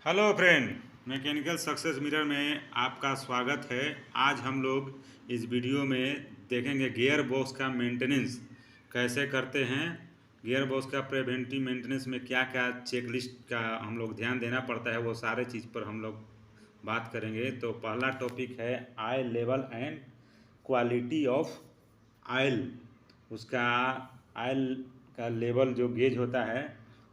Hello friend, mechanical success mirror में आपका स्वागत है। आज हम लोग इस वीडियो में देखेंगे गियर बॉक्स का मेंटेनेंस कैसे करते हैं। गियर बॉक्स का प्रिवेंटिव मेंटेनेंस में क्या क्या चेकलिस्ट का हम लोग ध्यान देना पड़ता है, वो सारे चीज़ पर हम लोग बात करेंगे। तो पहला टॉपिक है oil level and quality of oil. उसका ऑयल का लेवल जो गेज होता है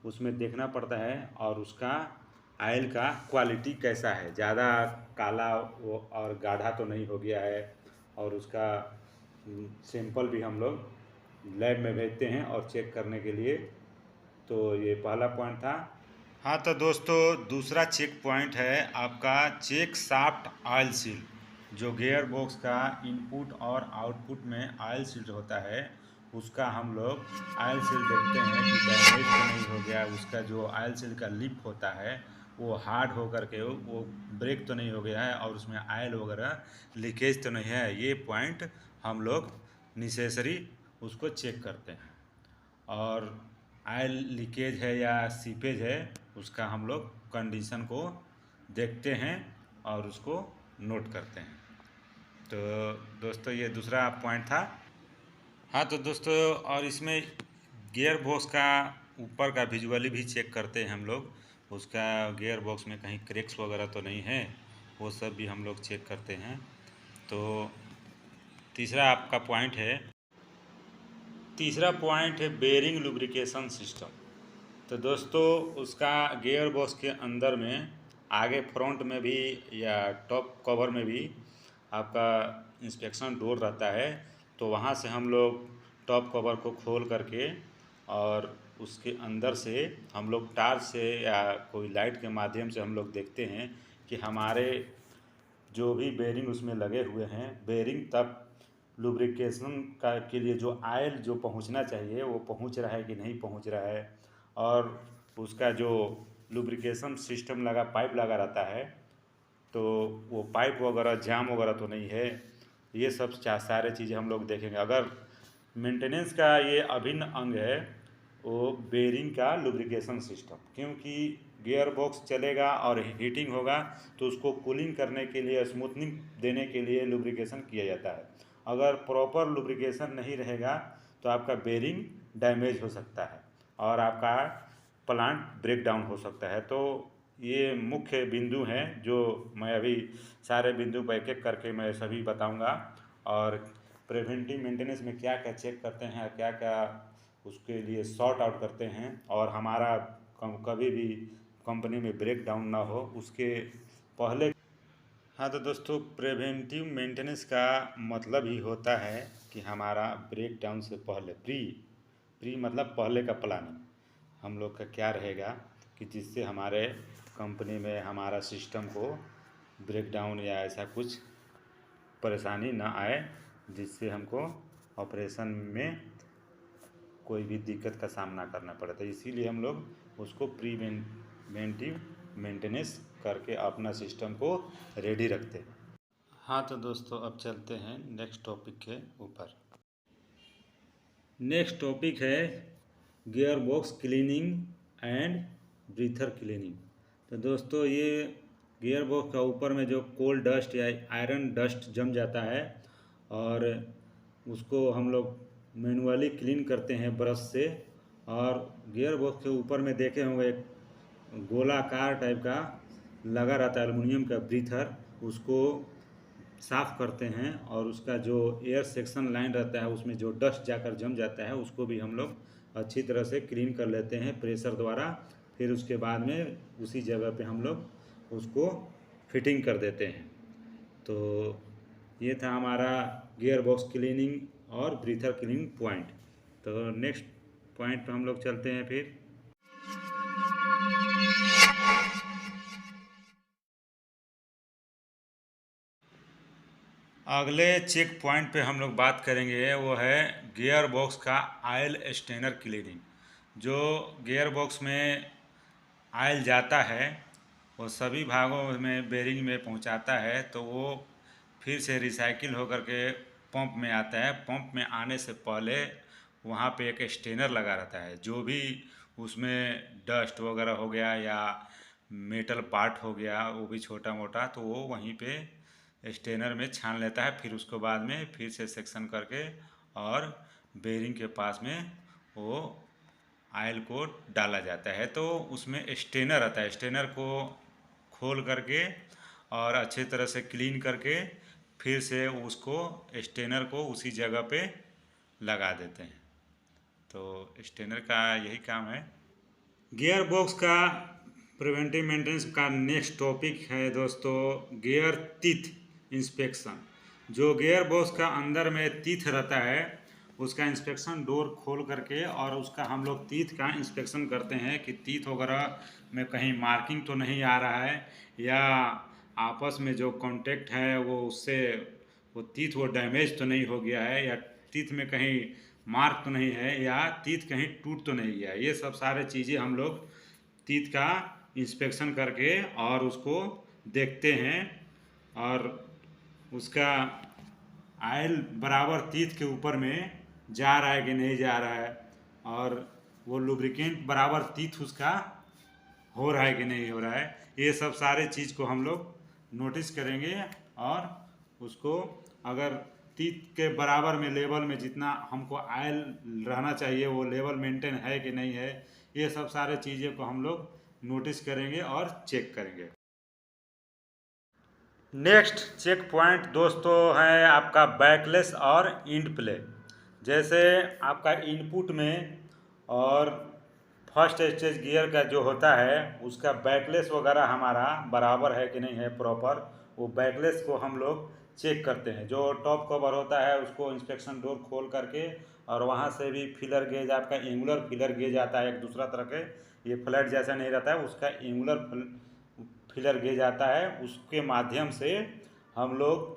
उसमें देखना पड़ता है, और उसका ऑयल का क्वालिटी कैसा है, ज़्यादा काला वो और गाढ़ा तो नहीं हो गया है। और उसका सैंपल भी हम लोग लैब में भेजते हैं और चेक करने के लिए। तो ये पहला पॉइंट था। हाँ तो दोस्तों, दूसरा चेक पॉइंट है आपका चेक शाफ्ट ऑयल सील। जो गियर बॉक्स का इनपुट और आउटपुट में ऑयल सील होता है, उसका हम लोग ऑयल सील देखते हैं कि डैमेज तो नहीं हो गया। उसका जो ऑयल सील का लिप होता है वो हार्ड होकर के वो ब्रेक तो नहीं हो गया है, और उसमें ऑयल वगैरह लीकेज तो नहीं है। ये पॉइंट हम लोग नेसेसरी उसको चेक करते हैं। और ऑयल लीकेज है या सीपेज है, उसका हम लोग कंडीशन को देखते हैं और उसको नोट करते हैं। तो दोस्तों, ये दूसरा पॉइंट था। हाँ तो दोस्तों, और इसमें गियर बॉक्स का ऊपर का विजुअली भी चेक करते हैं हम लोग। उसका गियर बॉक्स में कहीं क्रैक्स वगैरह तो नहीं है, वो सब भी हम लोग चेक करते हैं। तो तीसरा आपका पॉइंट है, तीसरा पॉइंट है बेरिंग लुब्रिकेशन सिस्टम। तो दोस्तों, उसका गियर बॉक्स के अंदर में आगे फ्रंट में भी या टॉप कवर में भी आपका इंस्पेक्शन डोर रहता है। तो वहाँ से हम लोग टॉप कवर को खोल करके और उसके अंदर से हम लोग टार्च से या कोई लाइट के माध्यम से हम लोग देखते हैं कि हमारे जो भी बेरिंग उसमें लगे हुए हैं, बेरिंग तक लुब्रिकेशन का के लिए जो ऑयल जो पहुंचना चाहिए वो पहुंच रहा है कि नहीं पहुंच रहा है। और उसका जो लुब्रिकेशन सिस्टम लगा, पाइप लगा रहता है, तो वो पाइप वगैरह जाम वगैरह तो नहीं है। ये सब सारे चीज़ें हम लोग देखेंगे। अगर मेंटेनेंस का ये अभिन्न अंग है वो बेरिंग का लुब्रिकेशन सिस्टम, क्योंकि गियर बॉक्स चलेगा और हीटिंग होगा तो उसको कूलिंग करने के लिए, स्मूथनिंग देने के लिए लुब्रिकेशन किया जाता है। अगर प्रॉपर लुब्रिकेशन नहीं रहेगा तो आपका बेरिंग डैमेज हो सकता है और आपका प्लांट ब्रेक डाउन हो सकता है। तो ये मुख्य बिंदु हैं जो मैं अभी सारे बिंदु पर एक एक करके मैं सभी बताऊंगा। और प्रिवेंटिव मेंटेनेंस में क्या क्या चेक करते हैं, क्या क्या उसके लिए सॉर्ट आउट करते हैं, और हमारा कभी भी कंपनी में ब्रेक डाउन ना हो उसके पहले। हाँ तो दोस्तों, प्रिवेंटिव मेंटेनेंस का मतलब ही होता है कि हमारा ब्रेक डाउन से पहले प्री प्री मतलब पहले का प्लानिंग हम लोग का क्या रहेगा, कि जिससे हमारे कंपनी में हमारा सिस्टम को ब्रेक डाउन या ऐसा कुछ परेशानी ना आए, जिससे हमको ऑपरेशन में कोई भी दिक्कत का सामना करना पड़े। तो इसीलिए हम लोग उसको प्रीवेंटिव मेंटेनेंस करके अपना सिस्टम को रेडी रखते हैं। हाँ तो दोस्तों, अब चलते हैं नेक्स्ट टॉपिक के ऊपर। नेक्स्ट टॉपिक है gear box cleaning and breather cleaning. तो दोस्तों, ये गियर बॉक्स का ऊपर में जो कोल डस्ट या आयरन डस्ट जम जाता है, और उसको हम लोग मैनुअली क्लीन करते हैं ब्रश से। और गियर बॉक्स के ऊपर में देखे होंगे एक गोलाकार टाइप का लगा रहता है एल्युमिनियम का ब्रीथर, उसको साफ़ करते हैं। और उसका जो एयर सेक्शन लाइन रहता है उसमें जो डस्ट जाकर जम जाता है उसको भी हम लोग अच्छी तरह से क्लीन कर लेते हैं प्रेशर द्वारा। फिर उसके बाद में उसी जगह पे हम लोग उसको फिटिंग कर देते हैं। तो ये था हमारा गियर बॉक्स क्लीनिंग और ब्रीथर क्लीनिंग पॉइंट। तो नेक्स्ट पॉइंट पे हम लोग चलते हैं फिर। अगले चेक पॉइंट पे हम लोग बात करेंगे, वो है गियर बॉक्स का ऑयल स्टेनर क्लीनिंग। जो गियर बॉक्स में ऑयल जाता है वो सभी भागों में बेरिंग में पहुंचाता है, तो वो फिर से रिसाइकिल होकर के पंप में आता है। पंप में आने से पहले वहाँ पे एक स्टेनर लगा रहता है। जो भी उसमें डस्ट वगैरह हो गया या मेटल पार्ट हो गया वो भी छोटा मोटा, तो वो वहीं पे स्टेनर में छान लेता है। फिर उसको बाद में फिर से सेक्शन करके और बेरिंग के पास में वो ऑयल को डाला जाता है। तो उसमें स्टेनर आता है, स्टेनर को खोल करके और अच्छे तरह से क्लीन करके फिर से उसको स्टेनर को उसी जगह पे लगा देते हैं। तो स्टेनर का यही काम है। गियर बॉक्स का प्रिवेंटिव मेंटेनेंस का नेक्स्ट टॉपिक है दोस्तों गियर टीथ इंस्पेक्शन। जो गियर बॉक्स का अंदर में टीथ रहता है उसका इंस्पेक्शन डोर खोल करके और उसका हम लोग टीथ का इंस्पेक्शन करते हैं कि टीथ वगैरह में कहीं मार्किंग तो नहीं आ रहा है, या आपस में जो कांटेक्ट है वो उससे वो टीथ वो डैमेज तो नहीं हो गया है, या टीथ में कहीं मार्क तो नहीं है, या टीथ कहीं टूट तो नहीं गया। ये सब सारे चीज़ें हम लोग टीथ का इंस्पेक्शन करके और उसको देखते हैं, और उसका ऑयल बराबर टीथ के ऊपर में जा रहा है कि नहीं जा रहा है, और वो लुब्रिकेंट बराबर टीथ उसका हो रहा है कि नहीं हो रहा है। ये सब सारे चीज़ को हम लोग नोटिस करेंगे, और उसको अगर टीथ के बराबर में लेवल में जितना हमको ऑयल रहना चाहिए वो लेवल मेंटेन है कि नहीं है, ये सब सारे चीज़ें को हम लोग नोटिस करेंगे और चेक करेंगे। नेक्स्ट चेक पॉइंट दोस्तों है आपका बैकलेस और इंड प्ले। जैसे आपका इनपुट में और फर्स्ट स्टेज गियर का जो होता है उसका बैकलेस वगैरह हमारा बराबर है कि नहीं है प्रॉपर, वो बैकलेस को हम लोग चेक करते हैं। जो टॉप कवर होता है उसको इंस्पेक्शन डोर खोल करके, और वहाँ से भी फिलर गेज आपका एंगुलर फिलर गेज आता है एक दूसरा तरह के, ये फ्लैट जैसा नहीं रहता है, उसका एंगुलर फिलर गेज आता है। उसके माध्यम से हम लोग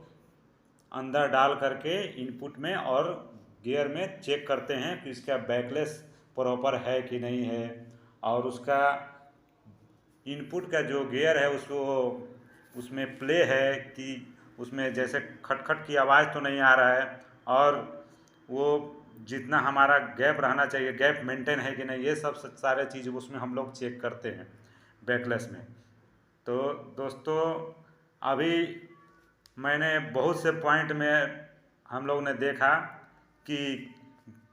अंदर डाल करके इनपुट में और गियर में चेक करते हैं कि इसका बैकलेस प्रॉपर है कि नहीं है, और उसका इनपुट का जो गियर है उसको उसमें प्ले है कि उसमें जैसे खटखट की आवाज़ तो नहीं आ रहा है, और वो जितना हमारा गैप रहना चाहिए गैप मेंटेन है कि नहीं, ये सब सारे चीज़ उसमें हम लोग चेक करते हैं बैकलेस में। तो दोस्तों अभी मैंने बहुत से पॉइंट में हम लोग ने देखा कि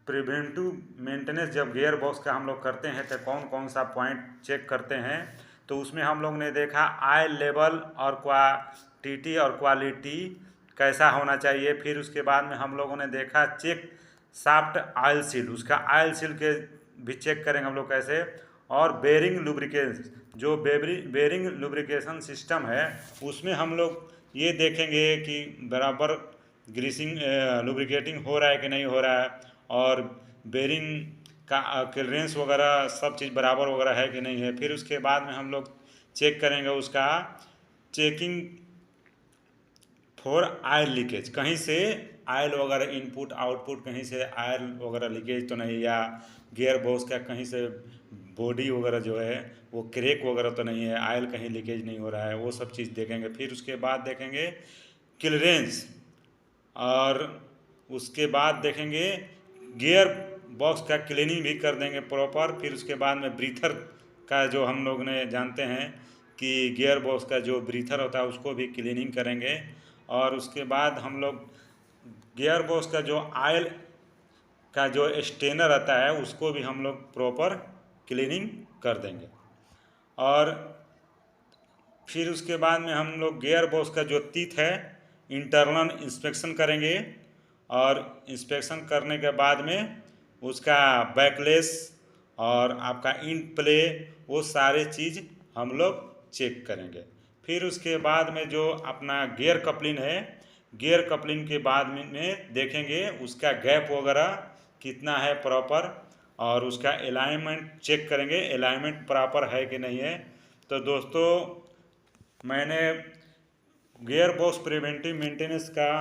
प्रिवेंटिव मेंटेनेंस जब गियर बॉक्स का हम लोग करते हैं तो कौन कौन सा पॉइंट चेक करते हैं। तो उसमें हम लोग ने देखा ऑयल लेवल और क्वांटिटी और क्वालिटी कैसा होना चाहिए। फिर उसके बाद में हम लोगों ने देखा चेक शाफ्ट ऑयल सील, उसका ऑयल सील के भी चेक करेंगे हम लोग कैसे, और बेरिंग लुब्रिकेशन, जो बेरिंग लुब्रिकेशन सिस्टम है उसमें हम लोग ये देखेंगे कि बराबर ग्रीसिंग लुब्रिकेटिंग हो रहा है कि नहीं हो रहा है, और बेरिंग का क्लियरेंस वगैरह सब चीज़ बराबर वगैरह है कि नहीं है। फिर उसके बाद में हम लोग चेक करेंगे उसका चेकिंग फॉर ऑयल लीकेज, कहीं से ऑयल वगैरह इनपुट आउटपुट कहीं से ऑयल वगैरह लीकेज तो नहीं, या गियर बॉक्स का कहीं से बॉडी वगैरह जो है वो क्रैक वगैरह तो नहीं है, ऑयल कहीं लीकेज नहीं हो रहा है, वो सब चीज़ देखेंगे। फिर उसके बाद देखेंगे क्लियरेंस, और उसके बाद देखेंगे गियर बॉक्स का क्लीनिंग भी कर देंगे प्रॉपर। फिर उसके बाद में ब्रीथर का जो हम लोग ने जानते हैं कि गियर बॉक्स का जो ब्रीथर होता है उसको भी क्लीनिंग करेंगे, और उसके बाद हम लोग गियर बॉक्स का जो ऑयल का जो स्टेनर आता है उसको भी हम लोग प्रॉपर क्लीनिंग कर देंगे। और फिर उसके बाद में हम लोग गियर बॉक्स का जो टीथ है इंटरनल इंस्पेक्शन करेंगे, और इंस्पेक्शन करने के बाद में उसका बैकलेस और आपका इन प्ले वो सारे चीज़ हम लोग चेक करेंगे। फिर उसके बाद में जो अपना गियर कपलिंग है, गियर कपलिंग के बाद में देखेंगे उसका गैप वगैरह कितना है प्रॉपर, और उसका अलाइनमेंट चेक करेंगे अलाइनमेंट प्रॉपर है कि नहीं है। तो दोस्तों मैंने गियर बॉक्स प्रिवेंटिव मेंटेनेंस का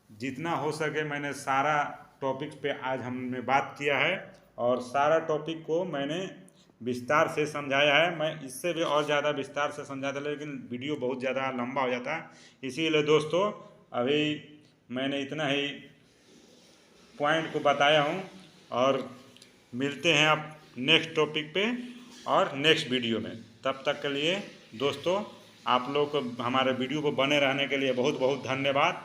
जितना हो सके मैंने सारा टॉपिक पे आज हमने बात किया है, और सारा टॉपिक को मैंने विस्तार से समझाया है। मैं इससे भी और ज़्यादा विस्तार से समझाता लेकिन वीडियो बहुत ज़्यादा लंबा हो जाता है, इसीलिए दोस्तों अभी मैंने इतना ही पॉइंट को बताया हूँ, और मिलते हैं आप नेक्स्ट टॉपिक पे। और नेक्स्ट वीडियो में। तब तक के लिए दोस्तों, आप लोग को हमारे वीडियो को बने रहने के लिए बहुत बहुत धन्यवाद।